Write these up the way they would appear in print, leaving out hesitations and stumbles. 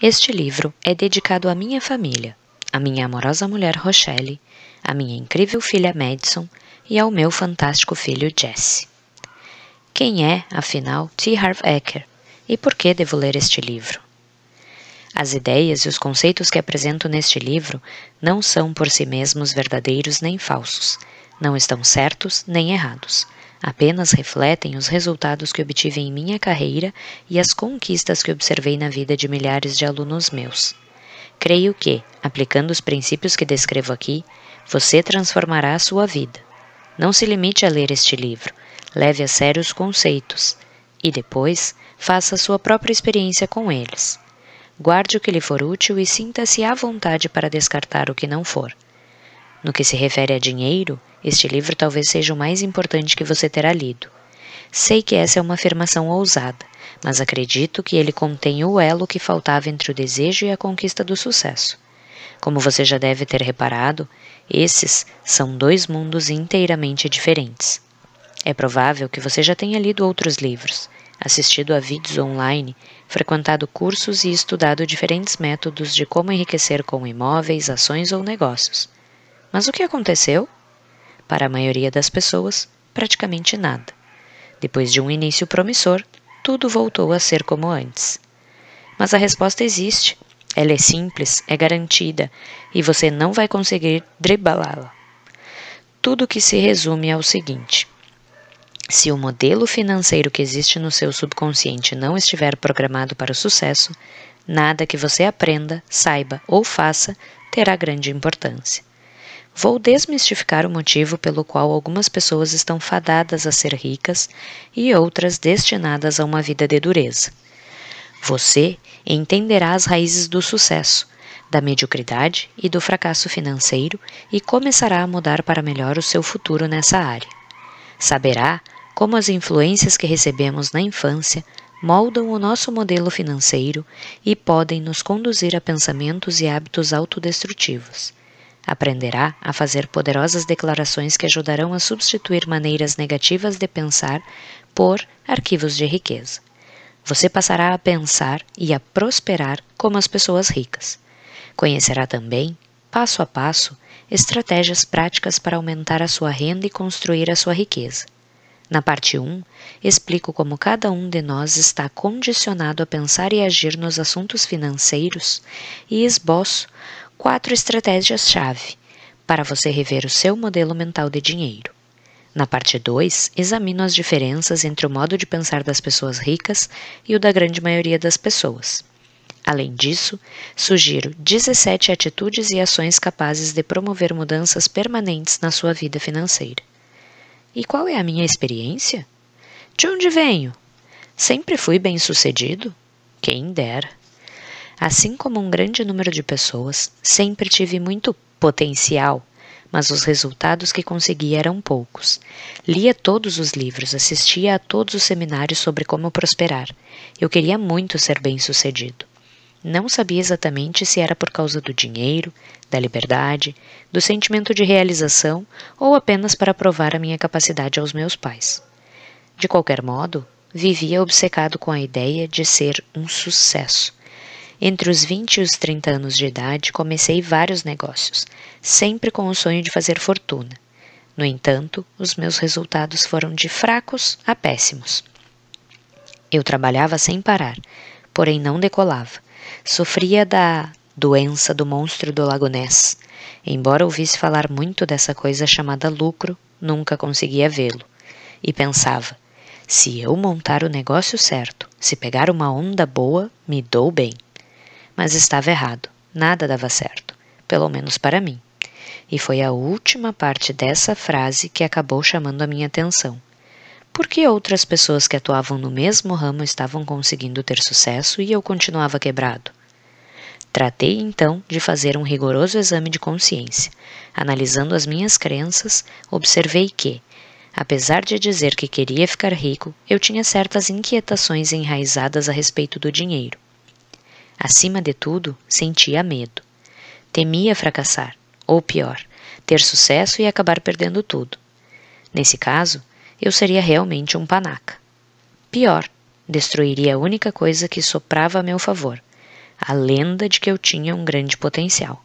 Este livro é dedicado à minha família, à minha amorosa mulher Rochelle, à minha incrível filha Madison e ao meu fantástico filho Jesse. Quem é, afinal, T. Harv Eker e por que devo ler este livro? As ideias e os conceitos que apresento neste livro não são por si mesmos verdadeiros nem falsos, não estão certos nem errados, apenas refletem os resultados que obtive em minha carreira e as conquistas que observei na vida de milhares de alunos meus. Creio que, aplicando os princípios que descrevo aqui, você transformará a sua vida. Não se limite a ler este livro, leve a sério os conceitos e depois faça a sua própria experiência com eles. Guarde o que lhe for útil e sinta-se à vontade para descartar o que não for. No que se refere a dinheiro, este livro talvez seja o mais importante que você terá lido. Sei que essa é uma afirmação ousada, mas acredito que ele contém o elo que faltava entre o desejo e a conquista do sucesso. Como você já deve ter reparado, esses são dois mundos inteiramente diferentes. É provável que você já tenha lido outros livros, assistido a vídeos online, frequentado cursos e estudado diferentes métodos de como enriquecer com imóveis, ações ou negócios. Mas o que aconteceu? Para a maioria das pessoas, praticamente nada. Depois de um início promissor, tudo voltou a ser como antes. Mas a resposta existe. Ela é simples, é garantida, e você não vai conseguir driblá-la. Tudo que se resume ao seguinte: se o modelo financeiro que existe no seu subconsciente não estiver programado para o sucesso, nada que você aprenda, saiba ou faça terá grande importância. Vou desmistificar o motivo pelo qual algumas pessoas estão fadadas a ser ricas e outras destinadas a uma vida de dureza. Você entenderá as raízes do sucesso, da mediocridade e do fracasso financeiro e começará a mudar para melhor o seu futuro nessa área. Saberá como as influências que recebemos na infância moldam o nosso modelo financeiro e podem nos conduzir a pensamentos e hábitos autodestrutivos. Aprenderá a fazer poderosas declarações que ajudarão a substituir maneiras negativas de pensar por arquivos de riqueza. Você passará a pensar e a prosperar como as pessoas ricas. Conhecerá também, passo a passo, estratégias práticas para aumentar a sua renda e construir a sua riqueza. Na parte 1, explico como cada um de nós está condicionado a pensar e agir nos assuntos financeiros e esboço 4 estratégias-chave para você rever o seu modelo mental de dinheiro. Na parte 2, examino as diferenças entre o modo de pensar das pessoas ricas e o da grande maioria das pessoas. Além disso, sugiro 17 atitudes e ações capazes de promover mudanças permanentes na sua vida financeira. E qual é a minha experiência? De onde venho? Sempre fui bem-sucedido? Quem dera. Assim como um grande número de pessoas, sempre tive muito potencial, mas os resultados que consegui eram poucos. Lia todos os livros, assistia a todos os seminários sobre como prosperar. Eu queria muito ser bem-sucedido. Não sabia exatamente se era por causa do dinheiro, da liberdade, do sentimento de realização ou apenas para provar a minha capacidade aos meus pais. De qualquer modo, vivia obcecado com a ideia de ser um sucesso. Entre os 20 e os 30 anos de idade, comecei vários negócios, sempre com o sonho de fazer fortuna. No entanto, os meus resultados foram de fracos a péssimos. Eu trabalhava sem parar, porém não decolava. Sofria da doença do monstro do Lago Ness. Embora ouvisse falar muito dessa coisa chamada lucro, nunca conseguia vê-lo. E pensava, se eu montar o negócio certo, se pegar uma onda boa, me dou bem. Mas estava errado, nada dava certo, pelo menos para mim. E foi a última parte dessa frase que acabou chamando a minha atenção. Por que outras pessoas que atuavam no mesmo ramo estavam conseguindo ter sucesso e eu continuava quebrado? Tratei, então, de fazer um rigoroso exame de consciência. Analisando as minhas crenças, observei que, apesar de dizer que queria ficar rico, eu tinha certas inquietações enraizadas a respeito do dinheiro. Acima de tudo, sentia medo. Temia fracassar, ou pior, ter sucesso e acabar perdendo tudo. Nesse caso, eu seria realmente um panaca. Pior, destruiria a única coisa que soprava a meu favor, a lenda de que eu tinha um grande potencial.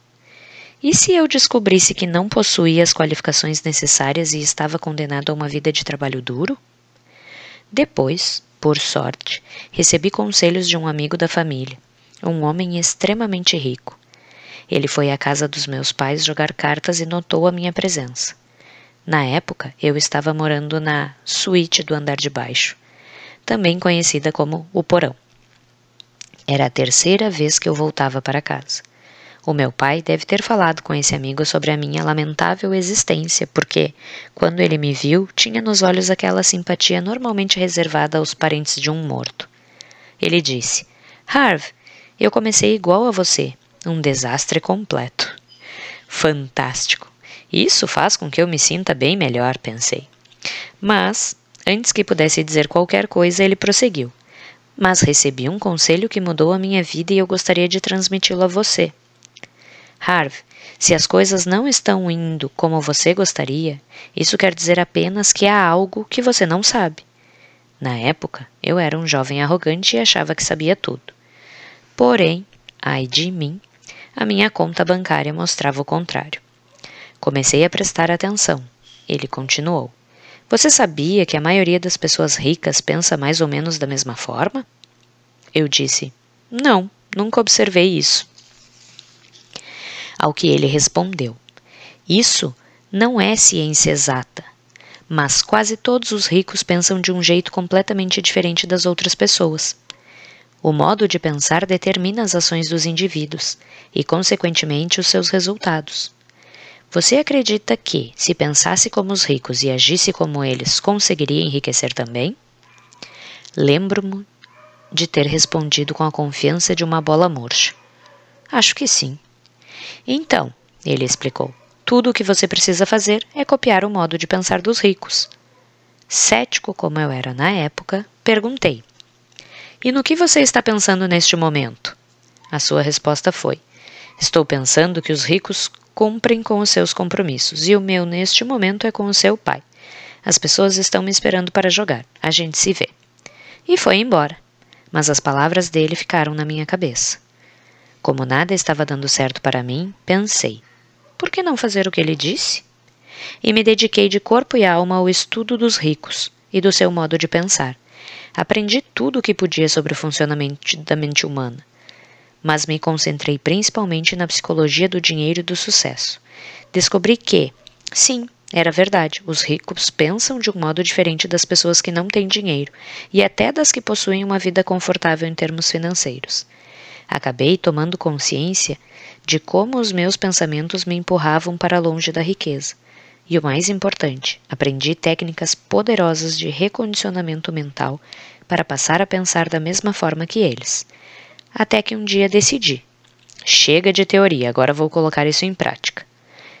E se eu descobrisse que não possuía as qualificações necessárias e estava condenado a uma vida de trabalho duro? Depois, por sorte, recebi conselhos de um amigo da família, um homem extremamente rico. Ele foi à casa dos meus pais jogar cartas e notou a minha presença. Na época, eu estava morando na suíte do andar de baixo, também conhecida como o porão. Era a terceira vez que eu voltava para casa. O meu pai deve ter falado com esse amigo sobre a minha lamentável existência, porque, quando ele me viu, tinha nos olhos aquela simpatia normalmente reservada aos parentes de um morto. Ele disse: Harv, eu comecei igual a você, um desastre completo. Fantástico! Isso faz com que eu me sinta bem melhor, pensei. Mas, antes que pudesse dizer qualquer coisa, ele prosseguiu. Mas recebi um conselho que mudou a minha vida e eu gostaria de transmiti-lo a você. Harv, se as coisas não estão indo como você gostaria, isso quer dizer apenas que há algo que você não sabe. Na época, eu era um jovem arrogante e achava que sabia tudo. Porém, ai de mim, a minha conta bancária mostrava o contrário. Comecei a prestar atenção. Ele continuou. Você sabia que a maioria das pessoas ricas pensa mais ou menos da mesma forma? Eu disse, não, nunca observei isso. Ao que ele respondeu, isso não é ciência exata, mas quase todos os ricos pensam de um jeito completamente diferente das outras pessoas. O modo de pensar determina as ações dos indivíduos e, consequentemente, os seus resultados. Você acredita que, se pensasse como os ricos e agisse como eles, conseguiria enriquecer também? Lembro-me de ter respondido com a confiança de uma bola murcha. Acho que sim. Então, ele explicou, tudo o que você precisa fazer é copiar o modo de pensar dos ricos. Cético como eu era na época, perguntei, e no que você está pensando neste momento? A sua resposta foi, estou pensando que os ricos cumprem com os seus compromissos, e o meu neste momento é com o seu pai. As pessoas estão me esperando para jogar, a gente se vê. E foi embora, mas as palavras dele ficaram na minha cabeça. Como nada estava dando certo para mim, pensei, por que não fazer o que ele disse? E me dediquei de corpo e alma ao estudo dos ricos e do seu modo de pensar. Aprendi tudo o que podia sobre o funcionamento da mente humana, mas me concentrei principalmente na psicologia do dinheiro e do sucesso. Descobri que, sim, era verdade, os ricos pensam de um modo diferente das pessoas que não têm dinheiro e até das que possuem uma vida confortável em termos financeiros. Acabei tomando consciência de como os meus pensamentos me empurravam para longe da riqueza. E o mais importante, aprendi técnicas poderosas de recondicionamento mental para passar a pensar da mesma forma que eles. Até que um dia decidi. Chega de teoria, agora vou colocar isso em prática.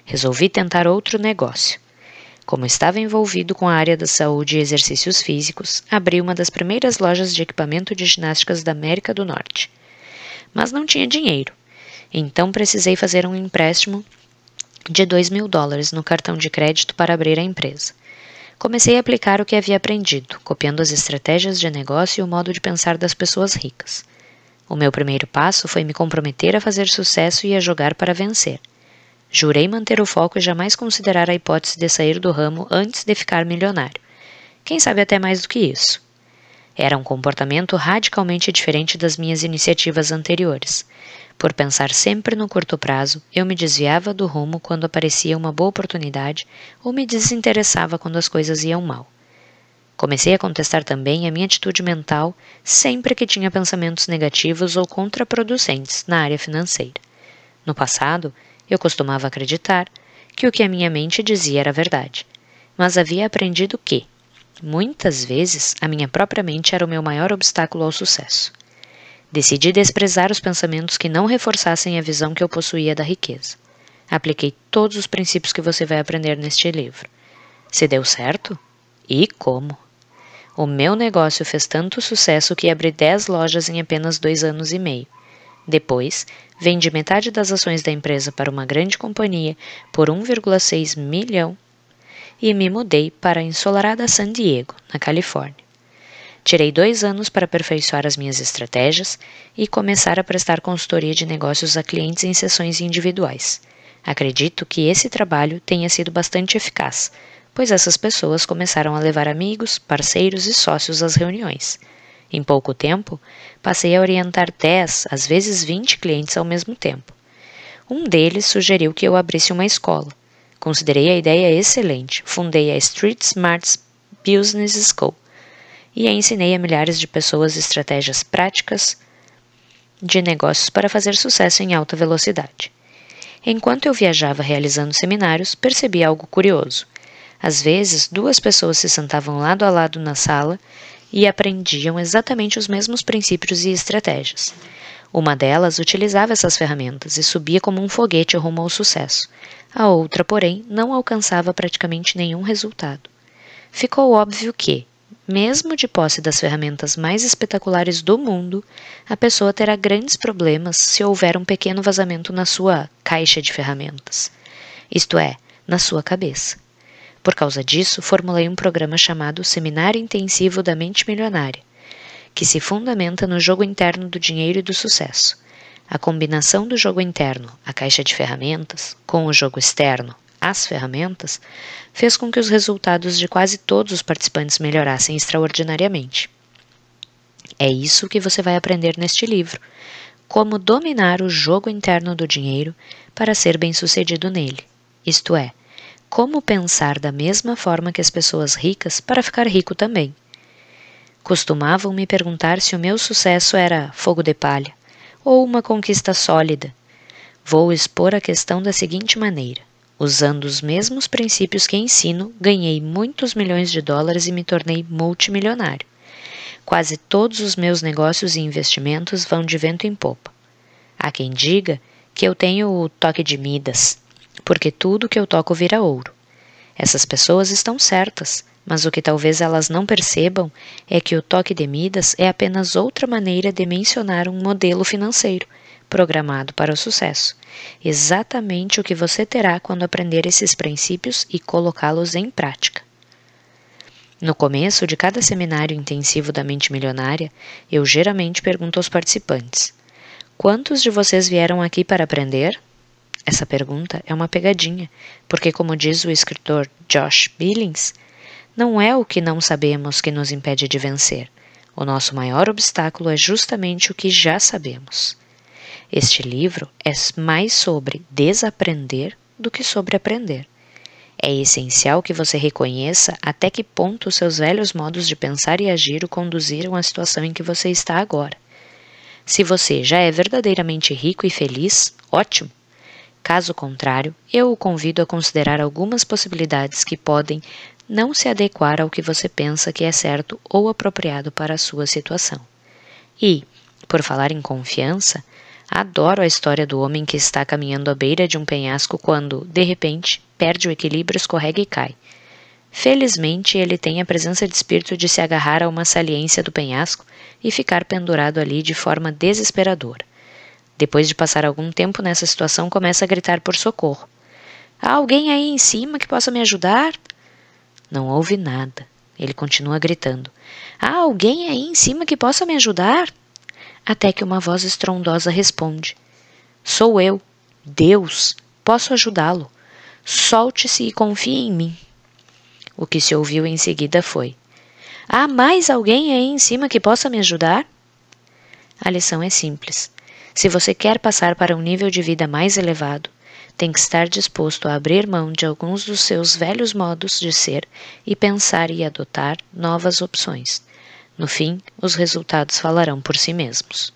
Resolvi tentar outro negócio. Como estava envolvido com a área da saúde e exercícios físicos, abri uma das primeiras lojas de equipamento de ginásticas da América do Norte. Mas não tinha dinheiro, então precisei fazer um empréstimo de $2.000 no cartão de crédito para abrir a empresa. Comecei a aplicar o que havia aprendido, copiando as estratégias de negócio e o modo de pensar das pessoas ricas. O meu primeiro passo foi me comprometer a fazer sucesso e a jogar para vencer. Jurei manter o foco e jamais considerar a hipótese de sair do ramo antes de ficar milionário. Quem sabe até mais do que isso. Era um comportamento radicalmente diferente das minhas iniciativas anteriores. Por pensar sempre no curto prazo, eu me desviava do rumo quando aparecia uma boa oportunidade ou me desinteressava quando as coisas iam mal. Comecei a contestar também a minha atitude mental sempre que tinha pensamentos negativos ou contraproducentes na área financeira. No passado, eu costumava acreditar que o que a minha mente dizia era verdade, mas havia aprendido que, muitas vezes, a minha própria mente era o meu maior obstáculo ao sucesso. Decidi desprezar os pensamentos que não reforçassem a visão que eu possuía da riqueza. Apliquei todos os princípios que você vai aprender neste livro. Se deu certo? E como? O meu negócio fez tanto sucesso que abri 10 lojas em apenas 2 anos e meio. Depois, vendi metade das ações da empresa para uma grande companhia por 1,6 milhão e me mudei para a ensolarada San Diego, na Califórnia. Tirei 2 anos para aperfeiçoar as minhas estratégias e começar a prestar consultoria de negócios a clientes em sessões individuais. Acredito que esse trabalho tenha sido bastante eficaz, pois essas pessoas começaram a levar amigos, parceiros e sócios às reuniões. Em pouco tempo, passei a orientar 10, às vezes 20 clientes ao mesmo tempo. Um deles sugeriu que eu abrisse uma escola. Considerei a ideia excelente, fundei a Street Smarts Business School e ensinei a milhares de pessoas estratégias práticas de negócios para fazer sucesso em alta velocidade. Enquanto eu viajava realizando seminários, percebi algo curioso. Às vezes, 2 pessoas se sentavam lado a lado na sala e aprendiam exatamente os mesmos princípios e estratégias. Uma delas utilizava essas ferramentas e subia como um foguete rumo ao sucesso. A outra, porém, não alcançava praticamente nenhum resultado. Ficou óbvio que, mesmo de posse das ferramentas mais espetaculares do mundo, a pessoa terá grandes problemas se houver um pequeno vazamento na sua caixa de ferramentas, isto é, na sua cabeça. Por causa disso, formulei um programa chamado Seminário Intensivo da Mente Milionária, que se fundamenta no jogo interno do dinheiro e do sucesso. A combinação do jogo interno, a caixa de ferramentas, com o jogo externo, as ferramentas, fez com que os resultados de quase todos os participantes melhorassem extraordinariamente. É isso que você vai aprender neste livro: como dominar o jogo interno do dinheiro para ser bem-sucedido nele, isto é, como pensar da mesma forma que as pessoas ricas para ficar rico também. Costumavam me perguntar se o meu sucesso era fogo de palha ou uma conquista sólida. Vou expor a questão da seguinte maneira: usando os mesmos princípios que ensino, ganhei muitos milhões de dólares e me tornei multimilionário. Quase todos os meus negócios e investimentos vão de vento em popa. Há quem diga que eu tenho o toque de Midas, porque tudo que eu toco vira ouro. Essas pessoas estão certas, mas o que talvez elas não percebam é que o toque de Midas é apenas outra maneira de mencionar um modelo financeiro programado para o sucesso. Exatamente o que você terá quando aprender esses princípios e colocá-los em prática. No começo de cada seminário intensivo da mente milionária, eu geralmente pergunto aos participantes: quantos de vocês vieram aqui para aprender? Essa pergunta é uma pegadinha, porque, como diz o escritor Josh Billings, não é o que não sabemos que nos impede de vencer. O nosso maior obstáculo é justamente o que já sabemos. Este livro é mais sobre desaprender do que sobre aprender. É essencial que você reconheça até que ponto os seus velhos modos de pensar e agir o conduziram à situação em que você está agora. Se você já é verdadeiramente rico e feliz, ótimo! Caso contrário, eu o convido a considerar algumas possibilidades que podem não se adequar ao que você pensa que é certo ou apropriado para a sua situação. E, por falar em confiança, adoro a história do homem que está caminhando à beira de um penhasco quando, de repente, perde o equilíbrio, escorrega e cai. Felizmente, ele tem a presença de espírito de se agarrar a uma saliência do penhasco e ficar pendurado ali de forma desesperadora. Depois de passar algum tempo nessa situação, começa a gritar por socorro. Há alguém aí em cima que possa me ajudar? Não houve nada. Ele continua gritando. Há alguém aí em cima que possa me ajudar? Até que uma voz estrondosa responde. Sou eu, Deus, posso ajudá-lo. Solte-se e confie em mim. O que se ouviu em seguida foi. Há mais alguém aí em cima que possa me ajudar? A lição é simples. Se você quer passar para um nível de vida mais elevado, tem que estar disposto a abrir mão de alguns dos seus velhos modos de ser e pensar e adotar novas opções. No fim, os resultados falarão por si mesmos.